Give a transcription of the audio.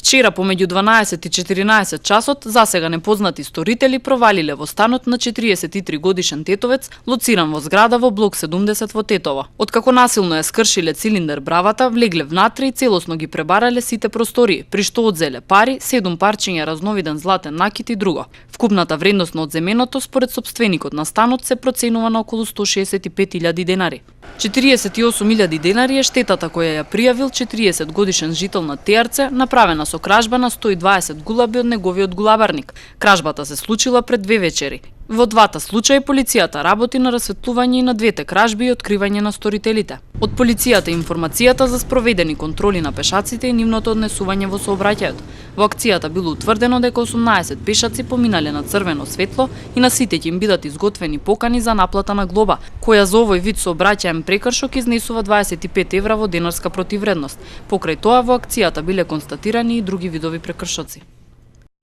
Вчера помеѓу 12 и 14 часот засега непознати сторители провалиле во станот на 43 годишен тетовец, лоциран во зграда во блок 70 во Тетово. Откако насилно ја скршиле цилиндер бравата, влегле внатре и целосно ги пребарале сите простории, при што одзеле пари, 7 парчиња разновиден златен накит и друго. Вкупната вредност на одземеното според сопственикот на станот се проценува на околу 165.000 денари. 48.000 денари е штетата која ја пријавил 40 годишен жител на Теарце, направена со кражба на 120 гулаби од неговиот гулабарник. Кражбата се случила пред 2 вечери. Во двата случаи полицијата работи на расветлување и на двете кражби и откривање на сторителите. Од полицијата информацијата за спроведени контроли на пешаците и нивното однесување во сообраќајот. Во акцијата било утврдено дека 18 пешаци поминале на црвено светло и на сите ќе им бидат изготвени покани за наплата на глоба, која за овој вид сообраќаен прекршок изнесува 25 евра во денарска противвредност. Покрај тоа во акцијата биле констатирани и други видови прекршоци.